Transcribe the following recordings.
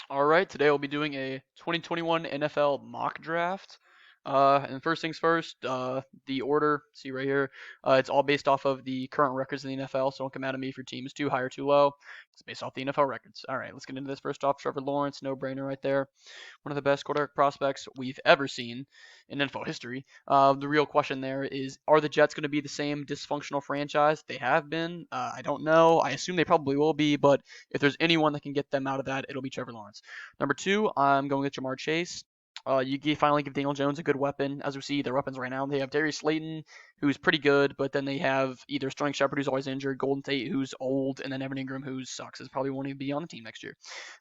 All right, today we'll be doing a 2021 NFL mock draft. And first things first, the order, see right here, it's all based off of the current records in the NFL, so don't come out at me if your team is too high or too low. It's based off the NFL records. All right, let's get into this first off. Trevor Lawrence, no brainer right there. One of the best quarterback prospects we've ever seen in NFL history. The real question there is, are the Jets going to be the same dysfunctional franchise they have been? I don't know. I assume they probably will be, but if there's anyone that can get them out of that, it'll be Trevor Lawrence. Number two, I'm going with Jamar Chase. Finally give Daniel Jones a good weapon. As we see, their weapons right now, they have Darius Slayton, who's pretty good, but then they have either Sterling Shepard, who's always injured, Golden Tate, who's old, and then Evan Ingram, who sucks. Is probably won't even be on the team next year.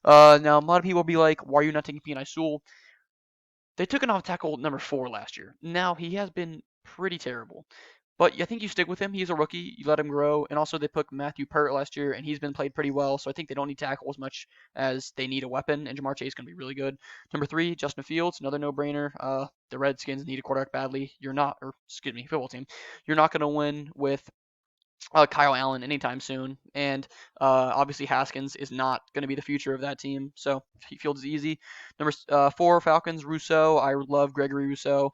Now, a lot of people will be like, why are you not taking P.N.I. Sewell? They took an off tackle number 4 last year. Now, he has been pretty terrible. But I think you stick with him. He's a rookie. You let him grow. And also, they took Matthew Pert last year, and he's been played pretty well. So I think they don't need tackle as much as they need a weapon. And Jamar Chase is going to be really good. Number 3, Justin Fields, another no-brainer. The Redskins need a quarterback badly. Football team. You're not going to win with Kyle Allen anytime soon. And obviously Haskins is not going to be the future of that team. So Fields is easy. Number 4, Falcons, Rousseau. I love Gregory Rousseau.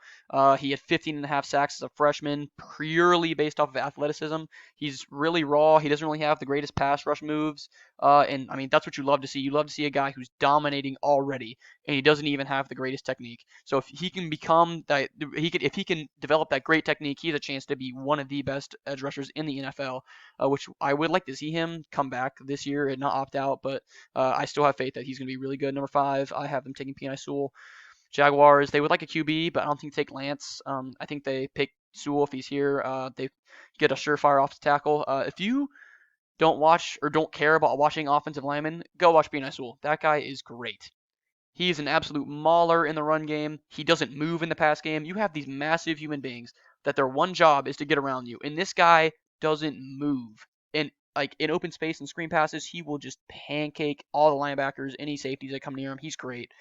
He had 15 and a half sacks as a freshman, purely based off of athleticism. He's really raw. He doesn't really have the greatest pass rush moves. And I mean, that's what you love to see. You love to see a guy who's dominating already, and he doesn't even have the greatest technique. So if he can become that, if he can develop that great technique, he has a chance to be one of the best edge rushers in the NFL. Which I would like to see him come back this year and not opt out, but I still have faith that he's going to be really good. Number 5, I have them taking P.I. Sewell. Jaguars, they would like a QB, but I don't think they take Lance. I think they pick Sewell if he's here. They get a surefire off tackle. If you don't watch or don't care about watching offensive linemen, go watch P.I. Sewell. That guy is great. He's an absolute mauler in the run game. He doesn't move in the pass game. You have these massive human beings that their one job is to get around you, and this guy doesn't move. And like in open space and screen passes, he will just pancake all the linebackers, any safeties that come near him. He's great.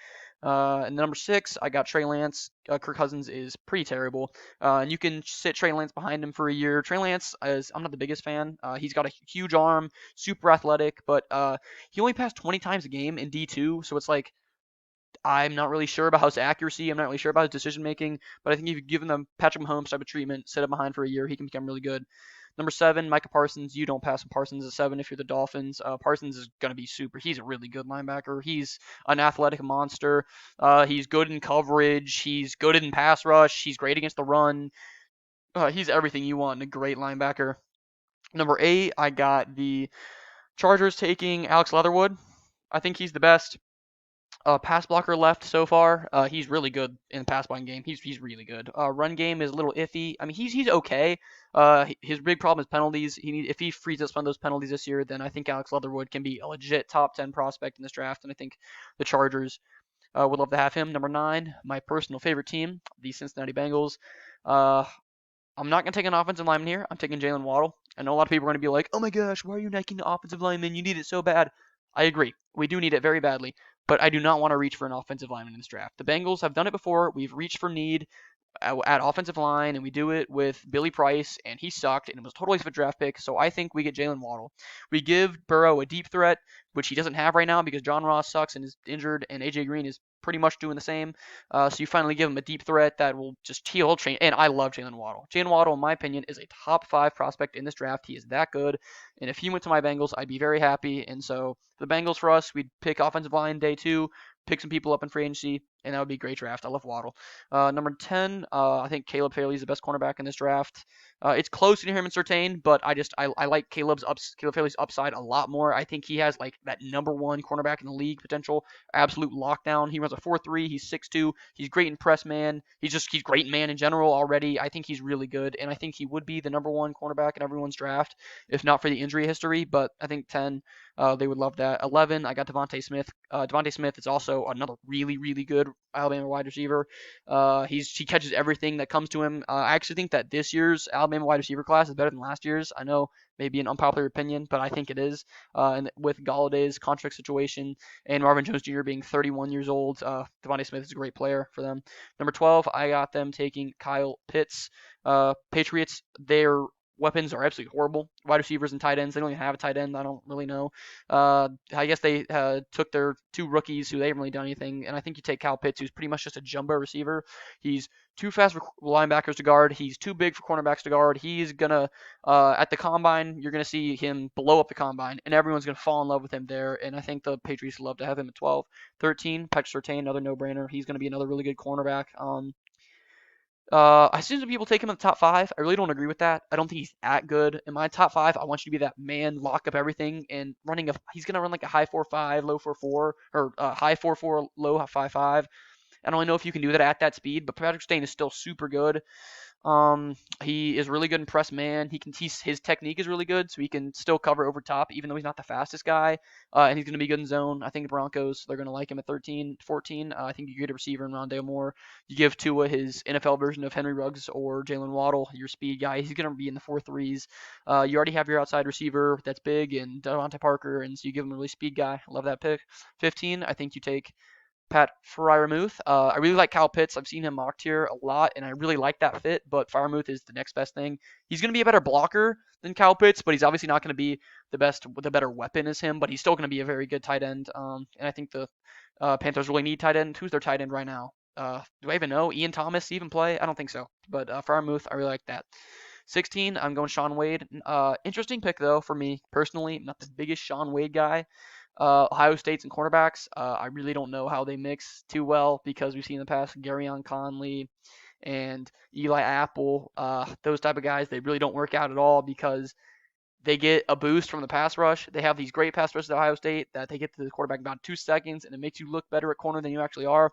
And number 6, I got Trey Lance. Kirk Cousins is pretty terrible. And you can sit Trey Lance behind him for a year. Trey Lance I'm not the biggest fan. He's got a huge arm, super athletic, but he only passed 20 times a game in D2, so it's like I'm not really sure about his accuracy. I'm not really sure about his decision making, but I think if you give him the Patrick Mahomes type of treatment, sit him behind for a year, he can become really good. Number 7, Micah Parsons. You don't pass Parsons at 7 if you're the Dolphins. Parsons is going to be super. He's a really good linebacker. He's an athletic monster. He's good in coverage. He's good in pass rush. He's great against the run. He's everything you want in a great linebacker. Number 8, I got the Chargers taking Alex Leatherwood. I think he's the best pass blocker left so far. He's really good in the pass blocking game. He's really good. Run game is a little iffy. I mean, he's okay. His big problem is penalties. If he frees up some of those penalties this year, then I think Alex Leatherwood can be a legit top 10 prospect in this draft, and I think the Chargers would love to have him. Number 9, my personal favorite team, the Cincinnati Bengals. Uh, I'm not gonna take an offensive lineman here. I'm taking Jalen Waddle. I know a lot of people are gonna be like, "Oh my gosh, why are you taking the offensive lineman? You need it so bad." I agree. We do need it very badly, but I do not want to reach for an offensive lineman in this draft. The Bengals have done it before. We've reached for need at offensive line, and we do it with Billy Price, and he sucked, and it was totally a draft pick. So I think we get Jalen Waddle. We give Burrow a deep threat, which he doesn't have right now because John Ross sucks and is injured, and AJ Green is pretty much doing the same. So you finally give him a deep threat that will just heal change. And I love Jalen Waddle. Jalen Waddle, in my opinion, is a top 5 prospect in this draft. He is that good, and if he went to my Bengals, I'd be very happy. And so the Bengals for us, we'd pick offensive line day 2, pick some people up in free agency, and that would be a great draft. I love Waddle. Number 10, I think Caleb Farley is the best cornerback in this draft. It's close to him and Surtain, but I like Caleb Farley's upside a lot more. I think he has like that number 1 cornerback in the league potential, absolute lockdown. He runs a 4.3. He's 6'2". He's great in press man. He's great in man in general already. I think he's really good, and I think he would be the number 1 cornerback in everyone's draft if not for the injury history. But I think 10, they would love that. 11, I got Devontae Smith. Devontae Smith is also another really, really good Alabama wide receiver. He catches everything that comes to him. I actually think that this year's Alabama wide receiver class is better than last year's. I know maybe an unpopular opinion, but I think it is. And with Galladay's contract situation and Marvin Jones Jr. being 31 years old, Devontae Smith is a great player for them. Number 12, I got them taking Kyle Pitts. Patriots, they're weapons are absolutely horrible. Wide receivers and tight ends, they don't even have a tight end. I don't really know. I guess they took their two rookies who they haven't really done anything, and I think you take Kyle Pitts, who's pretty much just a jumbo receiver. He's too fast for linebackers to guard. He's too big for cornerbacks to guard. He's gonna at the combine, you're gonna see him blow up the combine, and everyone's gonna fall in love with him there. And I think the Patriots would love to have him at 12. 13, Patrick Surtain, another no-brainer. He's gonna be another really good cornerback. I see some people take him in the top five. I really don't agree with that. I don't think he's that good. In my top five, I want you to be that man, lock up everything, and running a. He's gonna run like a high 4.5, low 4.4, or high 4.4, low 5.5. I don't really know if you can do that at that speed, but Patrick Stain is still super good. He is really good in press man. His technique is really good, so he can still cover over top, even though he's not the fastest guy. And he's going to be good in zone. I think the Broncos, they're going to like him at 13, 14. I think you get a receiver in Rondale Moore. You give Tua his NFL version of Henry Ruggs or Jalen Waddle, your speed guy. He's going to be in the 4.3s. You already have your outside receiver that's big and Devontae Parker, and so you give him a really speed guy. Love that pick. 15, I think you take Pat Fryermuth. I really like Kyle Pitts. I've seen him mocked here a lot, and I really like that fit. But Fryermuth is the next best thing. He's going to be a better blocker than Kyle Pitts, but he's obviously not going to be the best with a better weapon as him. But he's still going to be a very good tight end. And I think the Panthers really need tight end. Who's their tight end right now? Do I even know? Ian Thomas even play? I don't think so. But Fryermuth, I really like that. 16, I'm going Shaun Wade. Interesting pick though for me personally. I'm not the biggest Shaun Wade guy. Ohio State's and cornerbacks, I really don't know how they mix too well because we've seen in the past Garyon Conley and Eli Apple, those type of guys, they really don't work out at all because they get a boost from the pass rush. They have these great pass rushes at Ohio State that they get to the quarterback in about 2 seconds, and it makes you look better at corner than you actually are.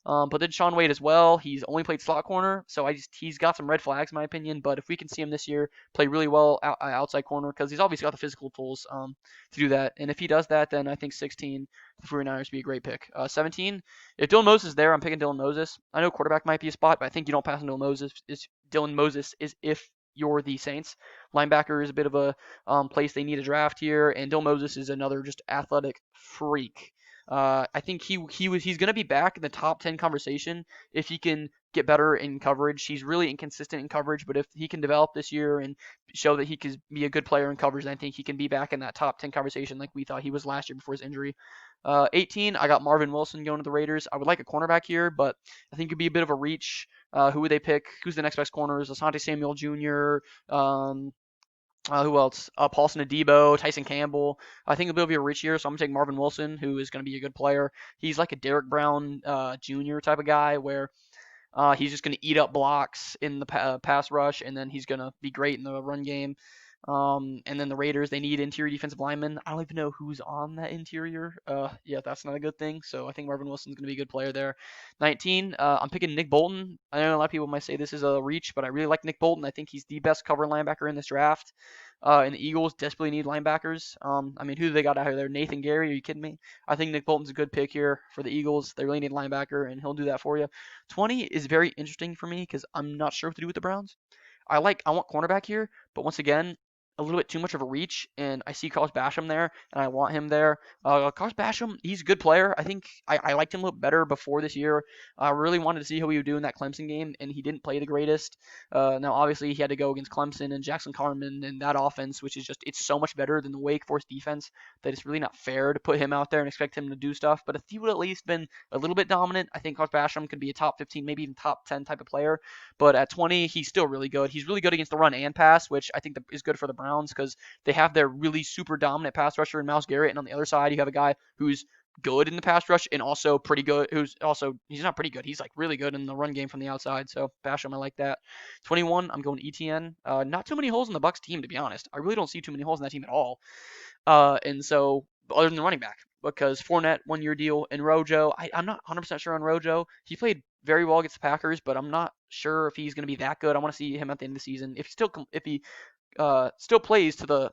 But then Shaun Wade as well. He's only played slot corner, so he's got some red flags in my opinion. But if we can see him this year play really well outside corner, because he's obviously got the physical tools to do that, and if he does that, then I think 16 the 49ers would be a great pick. 17, if Dylan Moses is there, I'm picking Dylan Moses. I know quarterback might be a spot, but I think you don't pass on Dylan Moses. Dylan Moses is if you're the Saints. Linebacker is a bit of a place they need a draft here, and Dylan Moses is another just athletic freak. I think he's going to be back in the top 10 conversation if he can get better in coverage. He's really inconsistent in coverage, but if he can develop this year and show that he could be a good player in coverage, then I think he can be back in that top 10 conversation like we thought he was last year before his injury. 18, I got Marvin Wilson going to the Raiders. I would like a cornerback here, but I think it'd be a bit of a reach. Who would they pick? Who's the next best corners? Asante Samuel Jr., who else? Paulson Adebo, Tyson Campbell. I think it'll be a rich year, so I'm going to take Marvin Wilson, who is going to be a good player. He's like a Derrick Brown Jr. type of guy where he's just going to eat up blocks in the pass rush, and then he's going to be great in the run game. And then the Raiders, they need interior defensive linemen. I don't even know who's on that interior. Yeah, that's not a good thing. So I think Marvin Wilson's going to be a good player there. 19, I'm picking Nick Bolton. I know a lot of people might say this is a reach, but I really like Nick Bolton. I think he's the best cover linebacker in this draft. And the Eagles desperately need linebackers. I mean, who do they got out here? Nathan Gary? Are you kidding me? I think Nick Bolton's a good pick here for the Eagles. They really need a linebacker, and he'll do that for you. 20 is very interesting for me because I'm not sure what to do with the Browns. I want cornerback here, but once again, a little bit too much of a reach, and I see Carlos Basham there, and I want him there. Carlos Basham, he's a good player. I think I liked him a little better before this year. I really wanted to see how he would do in that Clemson game, and he didn't play the greatest. Now, obviously, he had to go against Clemson and Jackson Carman and that offense, which is just, it's so much better than the Wake Forest defense that it's really not fair to put him out there and expect him to do stuff. But if he would at least been a little bit dominant, I think Carlos Basham could be a top 15, maybe even top 10 type of player. But at 20, he's still really good. He's really good against the run and pass, which I think is good for the Browns because they have their really super dominant pass rusher in Myles Garrett, and on the other side, you have a guy who's good in the pass rush and also pretty good. He's not pretty good. He's like really good in the run game from the outside. So Basham, I like that. 21, I'm going ETN. Not too many holes in the Bucks team, to be honest. I really don't see too many holes in that team at all. And so other than the running back, because Fournette 1 year deal and Rojo, I'm not 100% sure on Rojo. He played very well against the Packers, but I'm not sure if he's going to be that good. I want to see him at the end of the season. If he still plays to the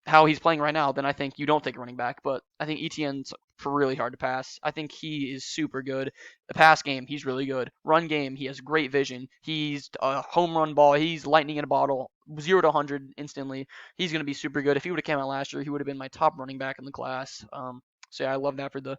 how he's playing right now, then I think you don't take a running back. But I think ETN's for really hard to pass. I think he is super good. The pass game, he's really good. Run game, he has great vision. He's a home run ball. He's lightning in a bottle. 0 to 100 instantly. He's going to be super good. If he would have came out last year, he would have been my top running back in the class. So yeah, I love that for the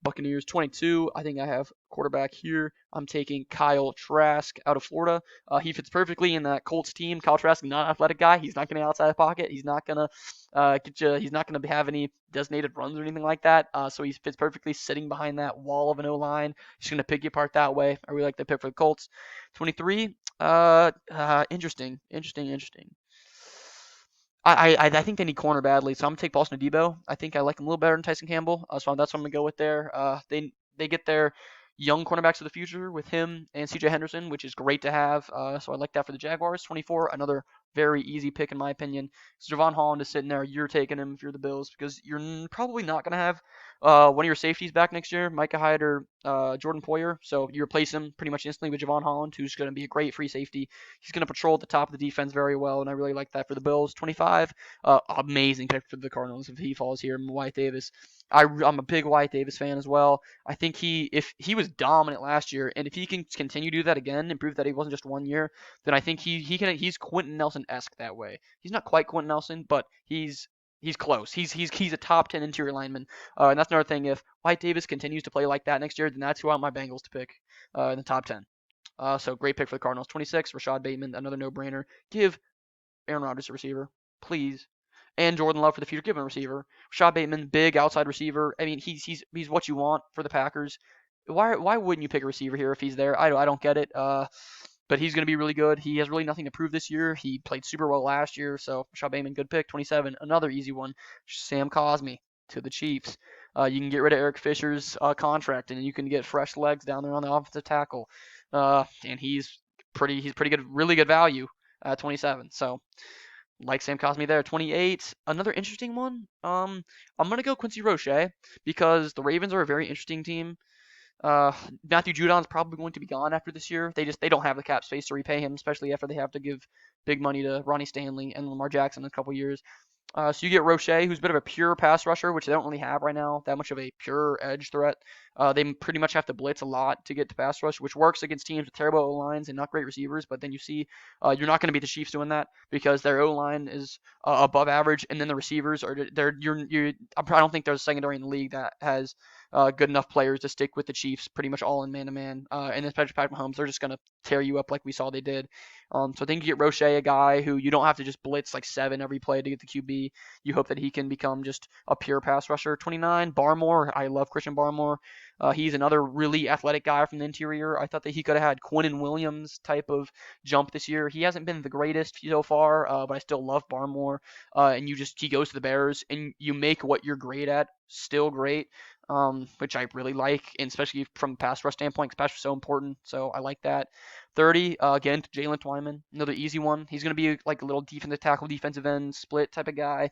Buccaneers. 22, I think I have quarterback here. I'm taking Kyle Trask out of Florida. He fits perfectly in that Colts team. Kyle Trask, not an athletic guy. He's not going to outside the pocket. He's not going to get you. He's not going to have any designated runs or anything like that. So he fits perfectly sitting behind that wall of an O line. He's going to pick you apart that way. I really like the pick for the Colts. 23. Interesting. I think they need corner badly, so I'm gonna take Boston Debo. I think I like him a little better than Tyson Campbell, so that's what I'm gonna go with there. They get their young cornerbacks of the future with him and C.J. Henderson, which is great to have. So I like that for the Jaguars. 24, another very easy pick in my opinion. So Javon Holland is sitting there. You're taking him if you're the Bills because you're probably not gonna have one of your safeties back next year, Micah Hyde or Jordan Poyer. So you replace him pretty much instantly with Javon Holland, who's going to be a great free safety. He's going to patrol at the top of the defense very well, and I really like that for the Bills. 25, amazing pick for the Cardinals if he falls here. Wyatt Davis. I'm a big Wyatt Davis fan as well. I think if he was dominant last year, and if he can continue to do that again and prove that he wasn't just 1 year, then I think he's Quentin Nelson-esque that way. He's not quite Quentin Nelson, but he's close. He's a top 10 interior lineman. And that's another thing. If Wyatt Davis continues to play like that next year, then that's who I want my Bengals to pick in the top 10. So great pick for the Cardinals. 26, Rashad Bateman, another no-brainer. Give Aaron Rodgers a receiver, please. And Jordan Love for the future. Give him a receiver. Rashad Bateman, big outside receiver. I mean, he's what you want for the Packers. Why wouldn't you pick a receiver here if he's there? I don't get it. But he's going to be really good. He has really nothing to prove this year. He played super well last year, so Rashad Bateman, good pick. 27, another easy one. Sam Cosmi to the Chiefs. You can get rid of Eric Fisher's contract, and you can get fresh legs down there on the offensive tackle. And he's pretty good, really good value at 27. So like Sam Cosmi there. 28, another interesting one. I'm gonna go Quincy Roche because the Ravens are a very interesting team. Uh, Matthew Judon's probably going to be gone after this year. They don't have the cap space to repay him, especially after they have to give big money to Ronnie Stanley and Lamar Jackson in a couple years. So you get Roche, who's a bit of a pure pass rusher, which they don't really have right now, that much of a pure edge threat. They pretty much have to blitz a lot to get to pass rush, which works against teams with terrible O-lines and not great receivers. But then you see you're not going to beat the Chiefs doing that because their O-line is above average, and then the receivers are I don't think there's a secondary in the league that has good enough players to stick with the Chiefs pretty much all in man-to-man. And especially Patrick Mahomes, they're just going to tear you up like we saw they did. So I think you get Roche, a guy who you don't have to just blitz like 7 every play to get the QB. You hope that he can become just a pure pass rusher. 29, Barmore. I love Christian Barmore. He's another really athletic guy from the interior. I thought that he could have had Quinnen Williams type of jump this year. He hasn't been the greatest so far, but I still love Barmore. And he goes to the Bears, and you make what you're great at still great. Which I really like, and especially from a pass rush standpoint, because pass rush is so important. So I like that. 30, again, Jalen Twyman, another easy one. He's going to be like a little defensive tackle, defensive end, split type of guy,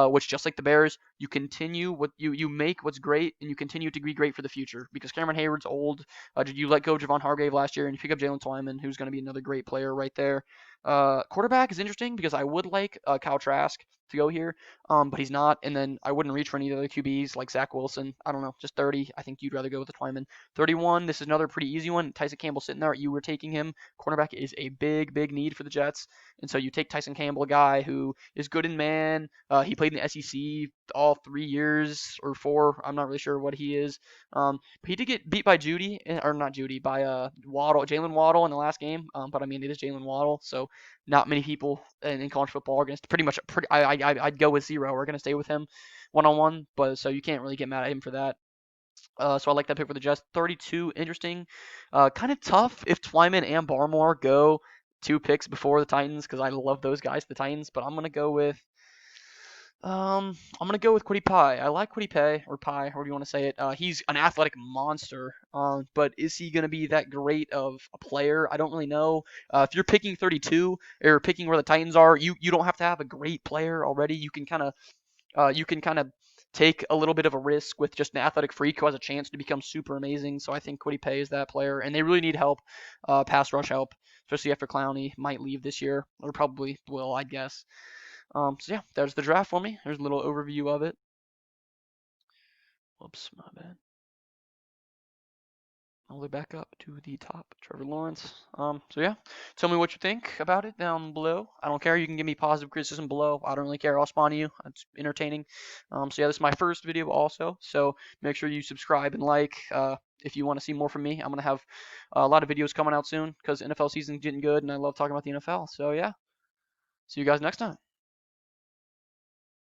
which just like the Bears, you continue what you make what's great, and you continue to be great for the future. Because Cameron Hayward's old. You let go of Javon Hargrave last year, and you pick up Jalen Twyman, who's going to be another great player right there. Quarterback is interesting because I would like Kyle Trask to go here, but he's not. And then I wouldn't reach for any of the other QBs like Zach Wilson. I don't know, just 30. I think you'd rather go with the Twyman. 31. This is another pretty easy one. Tyson Campbell sitting there. You were taking him. Cornerback is a big need for the Jets, and so you take Tyson Campbell, a guy who is good in man. He played in the SEC all 3 years or 4. I'm not really sure what he is. But he did get beat by or not Judy, by Jalen Waddle in the last game. But I mean, it is Jalen Waddle, so not many people in college football are going to pretty much. I'd go with 0. We're going to stay with him one-on-one, but so you can't really get mad at him for that. So I like that pick for the Jets. 32, interesting. Kind of tough if Twyman and Barmore go 2 picks before the Titans because I love those guys, the Titans. But I'm gonna go with Kwity Paye. I like Kwity Paye or Pie, however you want to say it. He's an athletic monster. But is he gonna be that great of a player? I don't really know. If you're picking 32 or picking where the Titans are, you don't have to have a great player already. You can kind of take a little bit of a risk with just an athletic freak who has a chance to become super amazing. So I think Kwity Paye is that player, and they really need help, pass rush help, especially after Clowney might leave this year, or probably will, I guess. So yeah, there's the draft for me. There's a little overview of it. Whoops, my bad. all the way back up to the top. Trevor Lawrence. So yeah, tell me what you think about it down below. I don't care. You can give me positive criticism below. I don't really care. I'll respond to you. It's entertaining. So yeah, this is my first video also. So make sure you subscribe and like. If you want to see more from me, I'm gonna have a lot of videos coming out soon because NFL season's getting good, and I love talking about the NFL. So yeah, see you guys next time.